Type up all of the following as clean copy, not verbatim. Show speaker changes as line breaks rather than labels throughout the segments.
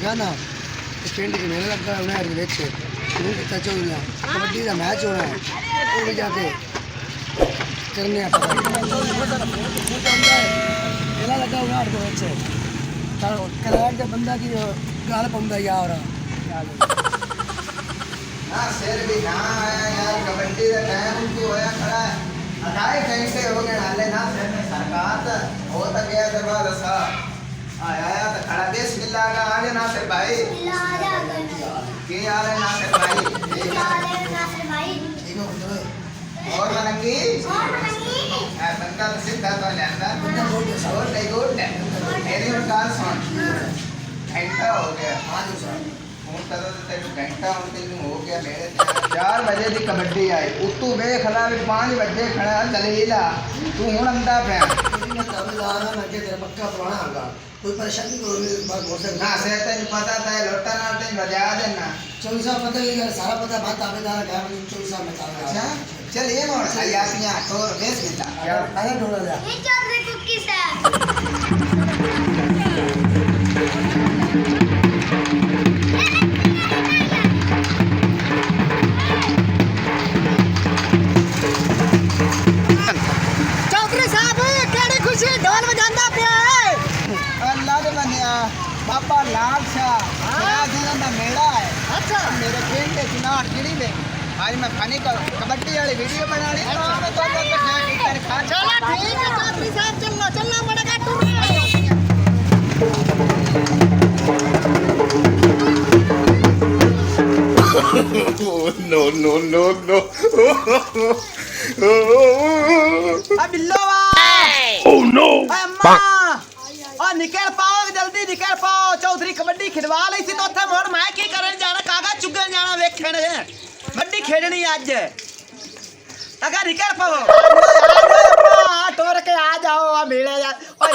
लगा ना पिंड के मेले लगता है उन्हें वेचे शुरू कितना चौधरी कबड्डी का मैच होना है वो भी जाके करने पता मेला लगा हुआ है वेचे करार के बंदा की गाल पंदा यार
ना शेर भी ना आया यार कबड्डी का टाइम उनको होया खड़ा है अढ़ाई घंटे हो गए हाले ना शेर ने सरकार हो तो गया दरबार सा आया तो खड़ा बिस्मिल्लाह का आगे नासिर भाई के आ रहे नासिर भाई और मनंगी बंदा तो सीधा तो लेंदा गुड मेरी और कार सुन घंटा हो गया फोन करो तो तेरे घंटा हो गया मेरे 4 बजे की कबड्डी आई उतू वे खड़ा 5 बजे खड़ा दलीला तू हूं अंदा पे
पक्का पुराना होगा कोई परेशानी को
ना से तेन पता था लोटा ना तेन बजा देना
24 साल पता ही है सारा पता बात आवेदार क्या 24 साल में
अच्छा चल ये मोड़ आई आप यहां तो बेस मिला
क्या आया ढोला जा
ये चौधरी कुकी से
बाबा लाल शाह का मेला है अच्छा मेरे पिंड के चुनाव गिरी में आज मैं खाने का कबड्डी वाली वीडियो बना रही हूं तो चलो ठीक है चौधरी साहब चलना पड़ेगा
no.
बिल्लो
Oh no!
निकल पाओ जल्दी निकल पाओ चौधरी कबड्डी खिलवा ली थी तो उत्थे मोड़ मैं की करन जाना कागा चुगन जाना वेखण कबड्डी खेलनी आज अगर निकल पाओ टोर के आ जाओ आ मेले जा ओए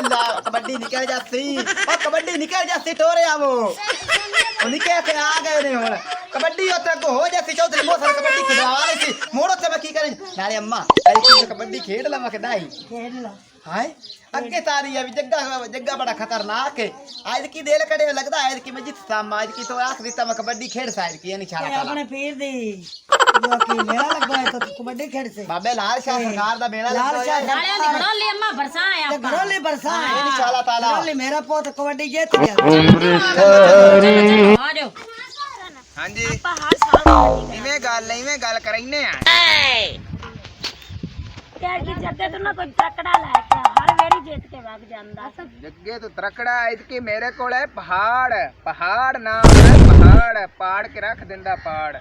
कबड्डी निकल जाती ओ कबड्डी निकल जाती टोरे आवो ओ निकल के आ गए ने हुन कबड्डी ओते को हो जाती चौधरी मोसर कबड्डी खिलवा ली थी मोड़ ते मैं की करन नारे अम्मा अरे कबड्डी खेड ला मैं कदाई
खेल ला
हाय अगे तारी अभी जग्गा बड़ा खतरनाक है आज की देल कड़े लगदा है कि मैं जित साम आज की तो आख देता मैं कबड्डी खेड़ साइड की नहीं छाला
अपने पीर दी जो कि मेला लगा है तो कबड्डी खेड़ से
बाबे लाल शाह सरकार दा मेला
लाल शाह
नाले दी घरोली अम्मा बरसा है आपका
घरोली बरसा है
नहीं छाला ताला
घरोली मेरा पोत कबड्डी जीत गया
आ जाओ
हां जी
आपा हर साल
इवें गल करैने आ
क्या की जगह तो ना कोई तकड़ा लाके हर वेरी जीत के भाग जांदा
जग्गे तो तकड़ा इतके मेरे कोल है पहाड़ नाम है पहाड़ के रख दिंदा पहाड़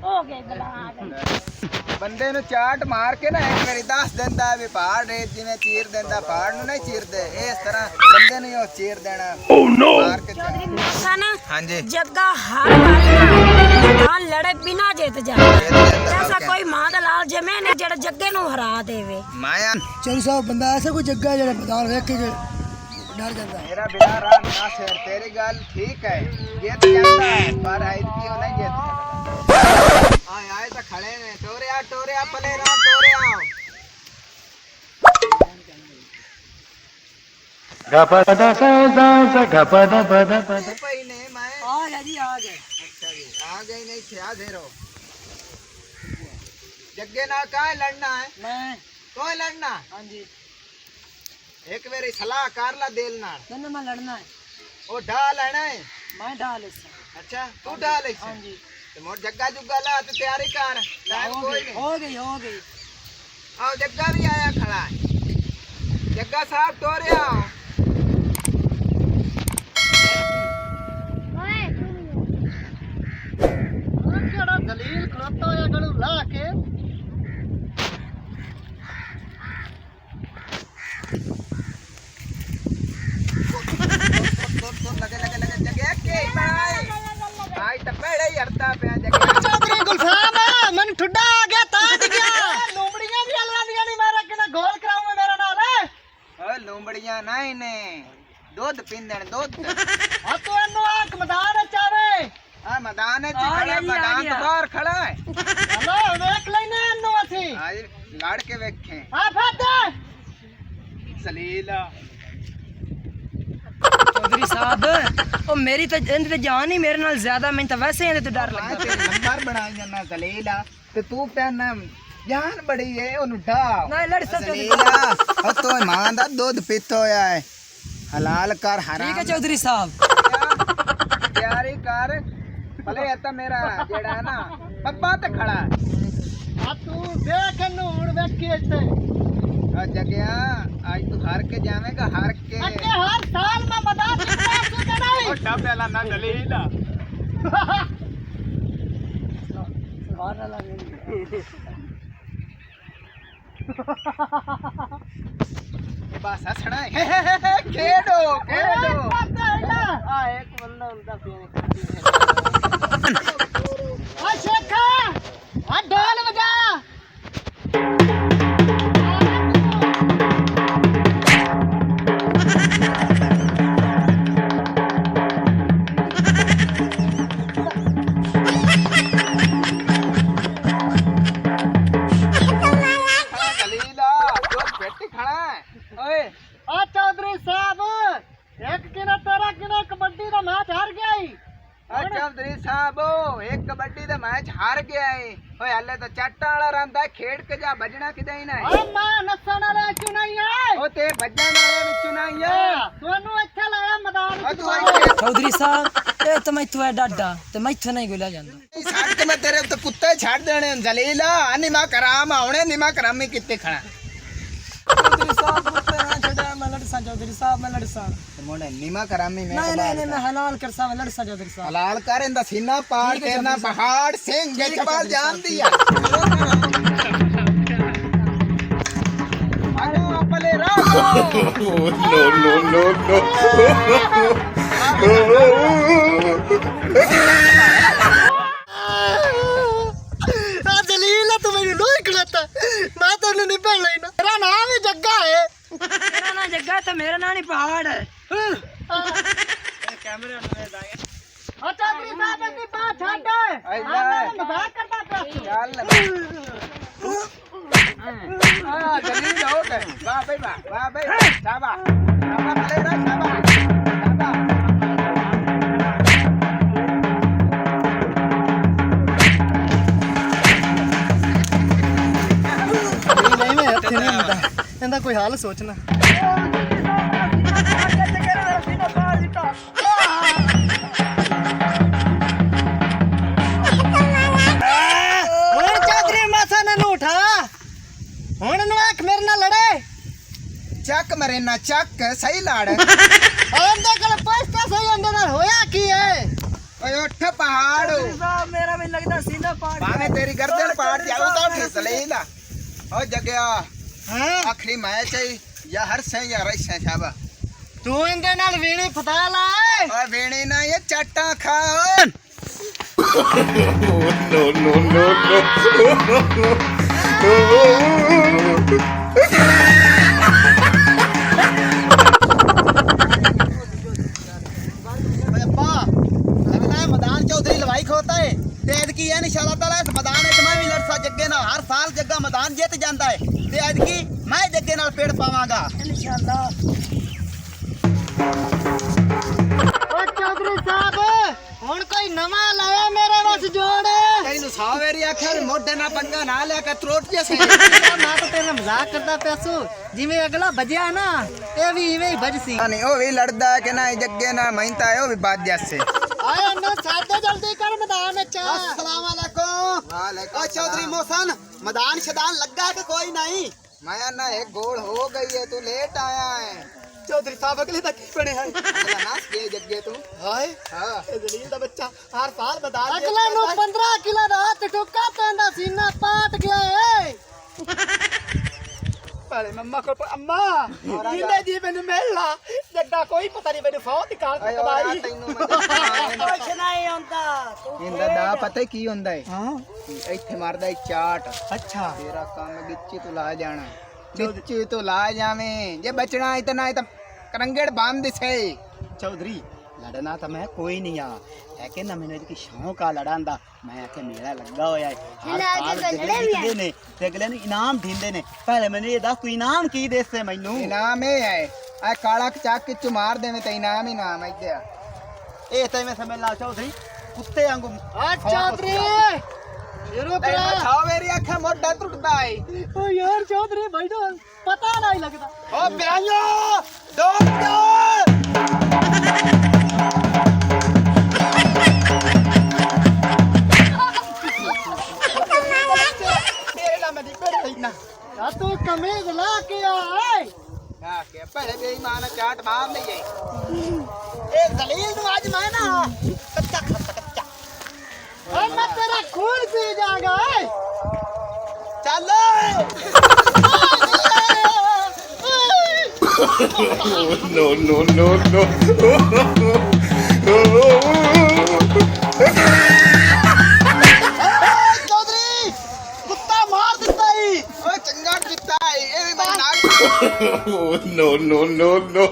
हो गए बला आ गए
बंदे नु चाट मार के ना एक बारी दस दिंदा भी पहाड़ रेत जिवें चीर दिंदा पहाड़ नु नहीं चीरदे इस तरह बंदे नु ओ चीर देना मार के
चौधरी मूसा ना
हां जी
जग्गा हार वाली मैदान लड़े बिना जीत जाए ऐसा कोई मादलाल जमे ने जेड़ा जग्गे नु हरा देवे
माया
400 बंदा ऐसा कोई जग्गा जेड़ा मैदान देख के डर जाता है
मेरा बिना राम ना शेर तेरी गल ठीक है जीत जाता है पर आई क्यों नहीं जीत सकता आए तो खड़े ने टोरे आ पले रा टोरे आओ
Gapada
पहले मैं
आ गया जी आ गए
अच्छा जी आ गई नहीं थे आ धेरो जग्गे ना काहे लड़ना है
मैं
कोई लड़ना
हां जी
एक बारी सलाह कर ला दिल नाल
तन्ने में लड़ना है
ओ ढाल लेना है
मैं ढाल इस
अच्छा तू ढाल है
हां जी
तो मोर जग्गा जुग्गा ला तो तैयारी कर टाइम कोई नहीं
हो गई
आओ जग्गा भी आया खड़ा है जग्गा साहब टोरे आओ दलील खड़ोता होया गलू ला के लगे जगह के भाई टपेड़े ही हड़ता पे जगह चौधरी गुलफाम मन ठुड्डा आ गया ता गया लोमड़ियां भी अल्लाह दी नहीं मारा के गोल कराऊं मेरे नाल ओए लोमड़ियां नहीं ने दूध पींदण दूध हां तो एनो आंख मैदान चावे हां मैदान च खड़ा मैदान तो बाहर खड़ा है चलो देख लेने एनो असी आज लड़ के वेखें हां फत सलीला
चौधरी
साहब ओ मेरी तो इनते जान ही मेरे नाल ज्यादा मैं तो वैसे ही तो डर लगदा
तेरे नंबर बनाई जाना जलीला ते तू पैन जान बड़ी है ओनु ढा
ना लड़ सब
जलीला ओ तो मां दा दूध पीतो होया है हलाल कर हराम
ठीक है चौधरी साहब
तैयारी कर भले आता मेरा जेड़ा है ना पप्पा ते खड़ा है आ तू देख नु हुन वेखी इत्ते आ जगया आज तू हार के जावेगा हार के अगे हर साल में बता कितना तू देना ओ डबेला ना जलीला बस हसना है खेडो खेडो आ एक बंदा उनका आ शेखा आ ढोल बजा चौधरी साहब एक किना तेरा किना कबड्डी का मैच हार गया चौधरी साहब एक कबड्डी का मैच हार गया है ओए हले तो चट्टा वाला रंदा खेड़ के जा बजना किदे ही ना ओ मां नसन वाला क्यों नहीं है ओ ते बजन वाले विच नहीं है तोनु अच्छा लाया मैदान
चौधरी साहब ए तो मैं तू डाडा ते मैं तो नहीं गोला जांदा
साथ के मैं तेरे तो कुत्ते छाड़ देने जलीला अनि मां कराम आउने नि मां करामी कित्ते खड़ा
चौधरी साहब मुझे ना छड़ा मैं लड़सा चौधरी साहब मैं लड़सा
मोने निमा करामी में
नहीं नहीं मैं हलाल करसा मैं लड़सा चौधरी साहब
हलाल कर इंदा सीना पाड़ तेरना पहाड़ सिंह जे चबाल जान दिया आगो अपले रागो
no
जलीला तू मेरी लोई खड़ता मैं तो नहीं पढ़ लेना तेरा नाम ही जग्गा है
मेरा नाम जग्गा है तो मेरा नाम ही पहाड़ है
कैमरे में आ गया चौधरी साहब अपनी बात छाड़ मजाक करता चल जलील हो गए वाह भाई शाबाश भले रहा शाबाश ਇਹਦਾ ਕੋਈ ਹਾਲ ਸੋਚਣਾ ਹੁਣ ਚੌਧਰੀ ਮਾਸਾ ਨਾ ਨੂੰ ਉਠਾ ਹੁਣ ਨੂੰ ਆਖ ਮੇਰੇ ਨਾਲ ਲੜੇ ਚੱਕ ਮਰੇ ਨਾ ਚੱਕ ਸਹੀ ਲੜ ਉਹਦੇ ਕੋਲ ਪੈਸਾ ਸਹੀ ਉਹਦੇ ਨਾਲ ਹੋਇਆ ਕੀ ਹੈ ਓਏ ਉੱਠ ਪਹਾੜ
साहब मेरा भी लगता सीधा पहाड़
ਭਾਵੇਂ ਤੇਰੀ ਗਰਦਨ ਪਾੜ ਜਾਊ ਤਾਂ ਠੀਕ ਲੈ ਲਾ ਓ ਜਗਿਆ आखिरी मैच है या हर से या रही से शाबा तू इनके नाल वीणी फता ला ओए वीणी ना ये चट्टा खा मैदान चौधरी लवाई खोता है तेज की है इंशाल्लाह ताला इस मैदान में मैं भी लड़सा जग्गे ना हर साल जग्गा मैदान जीत जाता है ते आज की मैं जग्गे नाल पेड़ पावांगा इंशाल्लाह ओ चौधरी साहब हुन कोई नवा लाया मेरे वास जोड़ तैनू सावेरी आखे मोढे ना पंगा ना ले के त्रोट जैसे मैं तो तेरे मजाक करदा पैसू जिवें अगला बजया ना ए भी इवें ही बजसी नहीं ओ भी लड़दा कि ना जग्गे ना महींता है ओ भी बाज जैसे आए अन्ना साथे जल्दी कर मैदान में चा अस्सलाम वालेकुम वालेकुम ओ चौधरी मोहसन मैदान शदान लगा कि कोई नहीं माया ना एक गोल हो गई है तू लेट आया है चौधरी साहब अगले तक की पड़े हैं अगला नाच गए जग्गे तू हाय हां ए जलील दा बच्चा हर साल मैदान अगला नु 15 किलो दा हाथ टुका पेंदा सीना पाट गया है पहले मम्मा को अम्मा जिंदे जी मैंने मिलना जग्गा कोई पता नहीं मैंने फौत निकाल के कमाई
कुछ नहीं होता
इंदा दा पता की होंदा है हां ਇੱਥੇ ਮਾਰਦਾ ਹੈ ਚਾਟ ਅੱਛਾ ਤੇਰਾ ਕੰਮ ਵਿੱਚ ਤੂੰ ਲਾ ਜਾਣਾ ਵਿੱਚ ਤੂੰ ਲਾ ਜਾਵੇਂ ਜੇ ਬਚਣਾ ਇਤਨਾ ਹੈ ਤਾਂ ਕਰੰਗੜ ਬੰਦ ਸੇ ਚੌਧਰੀ ਲੜਨਾ ਤਾਂ ਮੈਂ ਕੋਈ ਨਹੀਂ ਆ ਹੈ ਕਿ ਨਾ ਮੈਨੂੰ ਇਹਦੀ ਸ਼ੌਂਕ ਆ ਲੜਾਂ ਦਾ ਮੈਂ ਆਖੇ ਮੇਲਾ ਲੱਗਾ ਹੋਇਆ ਹੈ ਹਰ ਸਾਲ ਜਿੱਤਦੇ ਨੇ ਤੇ ਅਗਲੇ ਨੂੰ ਇਨਾਮ ਦਿੰਦੇ ਨੇ ਪਹਿਲੇ ਮੈਨੂੰ ਇਹ ਦੱਸ ਤੂੰ ਇਨਾਮ ਕੀ ਦੇਸੇ ਮੈਨੂੰ ਇਨਾਮ ਇਹ ਹੈ ਆ ਕਾਲਾ ਚੱਕ ਕੇ ਚ ਮਾਰ ਦੇਵੇਂ ਤੇ ਇਨਾਮ ਹੀ ਨਾਮ ਇੱਥੇ ਆ ਇਹ ਤੇ ਮੈਂ ਸਮਝ ਲਾ ਚੌਧਰੀ ਕੁੱਤੇ ਵਾਂਗੂ
ਆ ਚੌਧਰੀ ਯਾਰੋ
ਤੇ ਖਾਓ ਮੇਰੀ ਅੱਖਾਂ ਮੋਢਾ ਟੁੱਟਦਾ ਏ
ਓ ਯਾਰ ਚੌਧਰੀ ਬੈਠੋ ਪਤਾ ਨਹੀਂ ਲੱਗਦਾ
ਓ ਬਿਰਾਈਓ ਦੋ ਤੇਰੇ ਨਾਲ ਮੈਂ ਦੀ ਪੇੜ ਲੈਣਾ
ਆ ਤੂੰ ਕਮੀਜ਼ ਲਾ ਕੇ ਆਏ
ਆ ਕੇ ਭੜੇ ਬੇਈਮਾਨ ਚਾਟ ਮਾਰ ਲਈਏ ਇਹ ਜ਼ਲੀਲ ਨੂੰ ਅੱਜ ਮੈਂ ਨਾ ਕੱਚਾ ਕੱਚਾ
ਓ ਮੈਂ ਤੇਰਾ ਖੂਨ ਪੀ ਜਾਗਾ ਏ
ਚੱਲ ਚੌਧਰੀ ਕੁੱਤਾ ਮਾਰ ਦਿੱਤਾ ਈ ਓਏ ਚੰਗਾ ਕੀਤਾ ਈ ਇਹ ਵੀ ਮੈਂ ਨਾਲ
no, no, no, no.